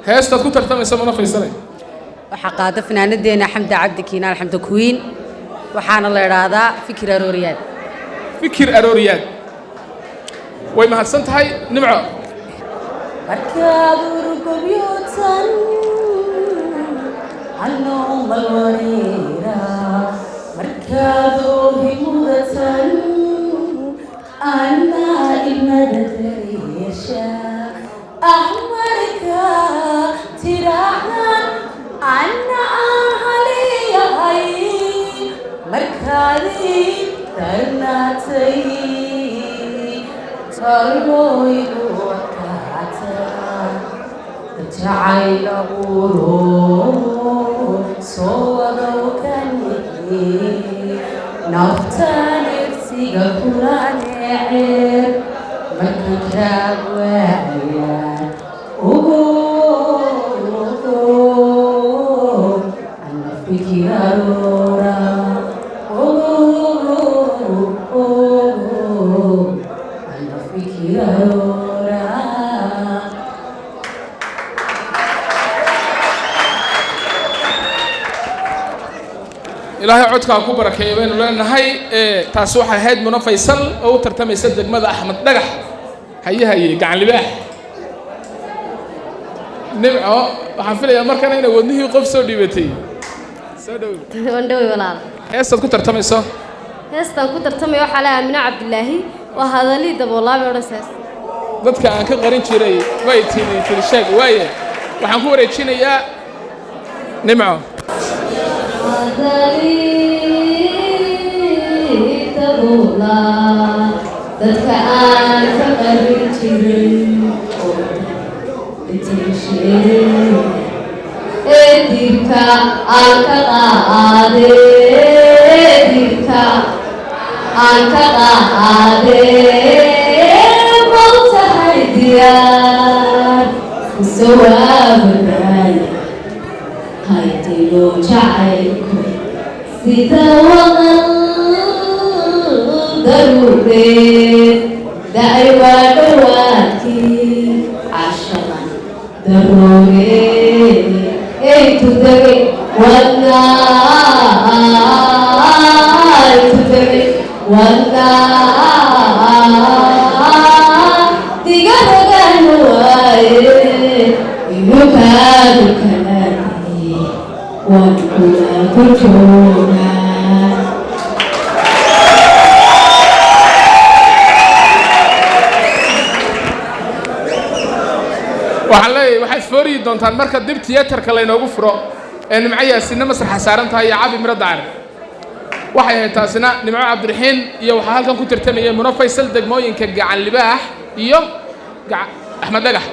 heestaad ku tartamaysa Muna Faysal وحقاده فنانadena حمد عبد كينان حمد كوين waxaana la yiraahdaa fikir arooriyaad way mahadsan tahay nimco markaad urugobyotan anno malwariira markaad himudatan anna ilmadariisha ahmarka tirahan anna ahliyahay markaadi tarnaatay talooyigu wakaata jacayl abuuro soo wadow kanigi naftaan irsiga kula neeceeb marka kaag waayaan ugu ana fikir aroora ilaahay codka ku barakeeyo baynu leenahay taas waxa ahayd Muna Faysal oo tartamaysa degmada Axmed Dhagax hayahay gacan libaax nimco waxaan filayaa markan inay wadnihii qof soo dhibatay soo wandhow walaal heestaad ku tartamayso heestan ku tartamay waxa la Aamina Cabdilaahi waa hadalii daboolaabay orasaas dadka aan ka qarin jiray way tirishaag waaye waxaan ku wareejinayaa nimco dadka aan ka qarin jiray edibka aan ka qaade mawtahay diyaar sawaabaay haydigo jacaylku sida waqal daruureed da'ay waa dhawaadkii cashadan daruureed ay tudagay digaragan waaye inukaadu kalaadi waan kula ku joogaa waxaad fooriyi doontaan marka dib tiyaatarka la inoogu furo nimcayaasina masraxa saaran tahay iyo cabi miro dacar waxay ahayd taasina nimco cabdiraxiin iyo waxaa halkan ku tartamaya Muna Faysal degmooyinka gacan libaax iyo Axmed Dhagax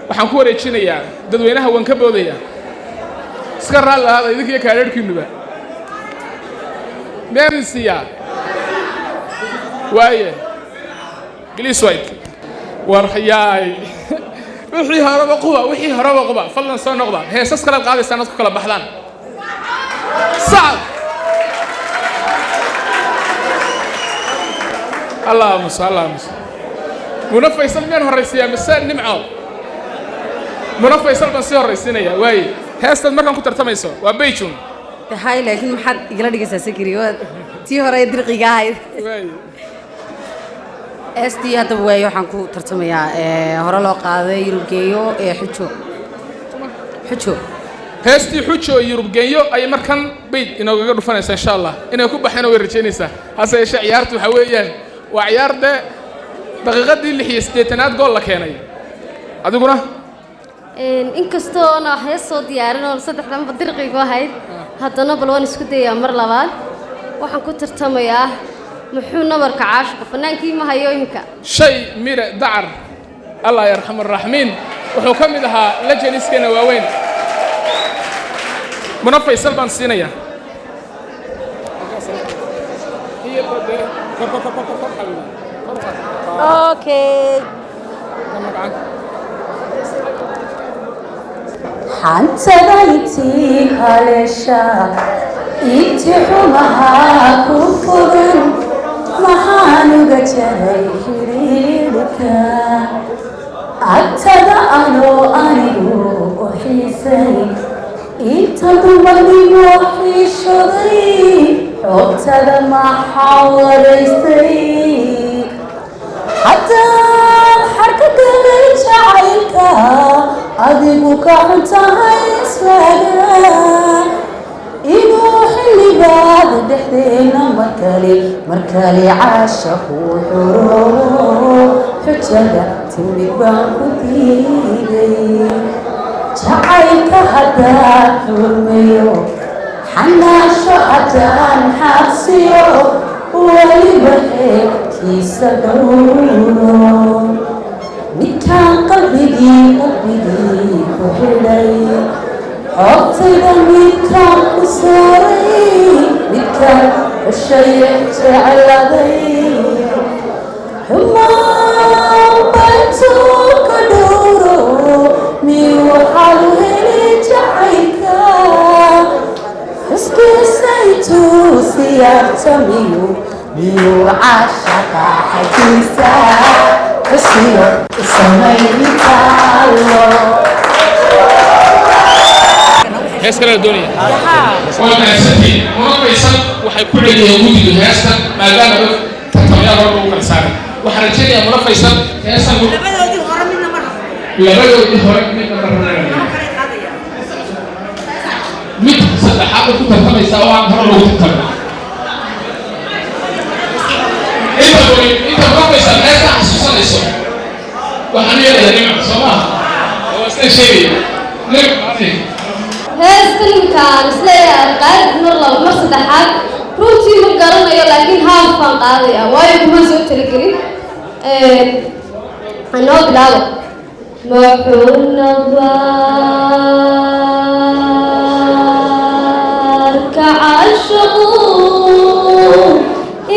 waxaan ku wareejinayaa dadweynaha waan ka boodaya iska raali lahaada idinkiyo kaadharhkiinuba meerisiya waaye Glis White warxayaay wixii horeba quba fadlan soo noqda heesas kala qaadaysan ad ku kala baxdaan صعب الله موسى Muna Faysal meen horeysiya mise nimco Muna Faysal baan sii horeysinaya waay heestan markaan ku tartamayso waa Beijing tahay laakiin maxaad igala dhigaysaa sikriyo tii hore dirqiga ahayd waay heestii hadda waay waxaan ku tartamayaa hore loo qaaday Yurubgeeyo xujo heestii xujo Yurubgeeyo ay markan bayd inooga dhufanaysa insha Allah inay ku baxeen way rajeynaysaa hase yeeshee ciyaartu waxa weeyaan waa ciyaarta daqiiqadii 68aad gool la keenay adiguna inkastoo aan hees soo diyaarin oo saddexdan dirqiga ahayd haddana bal waan isku dayaa mar labaad waxaan ku tartamayaa muxuu nabarka caashqa fanaankii ma hayo imka shay mira dacar Allah yarhamar raxmiin wuxuu ka mid ahaa legendskana waaweyn Muna Faysal baan siinaya okay حنتبيتي هالشا إتحمها كفرا محانو جتري حريرك أتبع أنو أني حسين انت ضمني وحي شري عبتها ما حاوريستي حتى حركة من شعيرك أذيبك حتى يسوى إنو حلي بعد دحدينا مركالي عاشق وحروب حجة تملك بانكتيني جعيك هدان حرميو حناشو هدان حبسيو ولبحي كيسا دورو مكان قلبي كحلي عطينا مكان كساري مكان الشيء تعلقي حمام بنتوك دورو ميو حلوهني جعيكا حسكي سيتو سيارتا ميو عاشقا حديثا حسيو اسميني تالو hees kale doonaya waa maasantiin munafaysan waxay ku celiyeen gudiga heestan maadaama tartamada hore ugu kala saaray waxaan rajaynayaa munafaysan heestan labadoodii hore midna marnaa mid saddexaad ku tartamaysa oo aan hore loogu tartamay inta munafaysan heestan xasuusanayso waxaan yeelayaa nimco soo maaha oo isla sheegaya nimco heestan imkaan isleeyahay qaad mar laba mar saddexaad runtii ma garanayo laakiin haaf baan qaadaya waayo kuma soo talagelin anoo bilaabo muxuu nabaarka caashaqu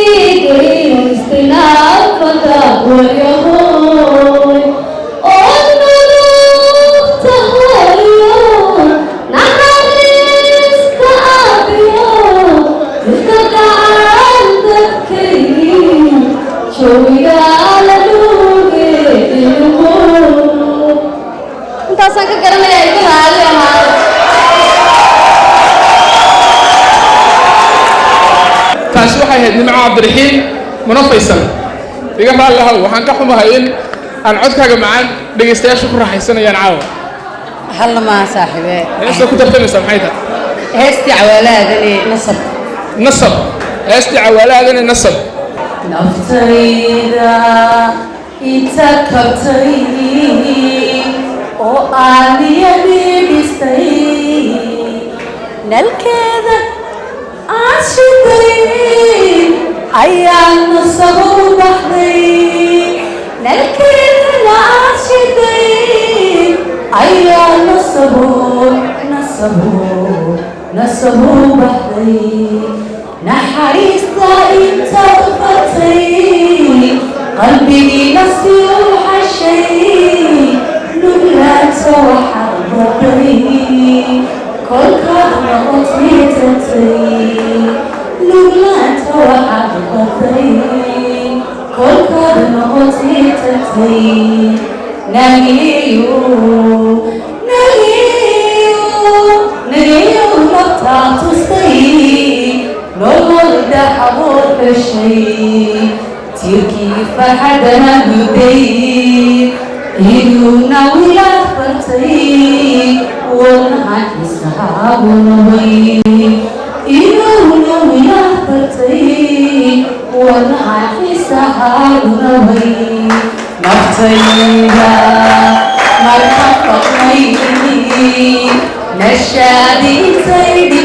igeystinaafada wayahoy oo intaasaan ka garanaya igu raali amaado taasi waxay ahayd nimco cabdiraxiin munafaysan iga raalli lahow waxaan ka xumahay in aan codkaaga macaan dhegaystayaasha ku raaxaysanayaan caawa هلا ما صاحبي heesta ku tartamaysa maxay tahay هستي عوالادني نصب nasab heestii cawaalaadana nasab naftayda inta kabtay oo aaniyadii dhistay nalkeeda aan shiday ayaan nasab u baxday nalkeedana aan shiday ayaan nasab u baxday نحريستا انت فتي قلبي نسي وحشي لولاك وحبطي كل كهرة وطيتتي لولاك وحبطي كل كهرة وطيتتي نغيو لفتاتو ستي نقول ده حبوط الشيء تركي فحدنا بدي هدونا ولا فتي ونحن نسحب ونبي هدونا ولا فتي ونحن نسحب ونبي نفتينا مرحبا بي نشادي سيدي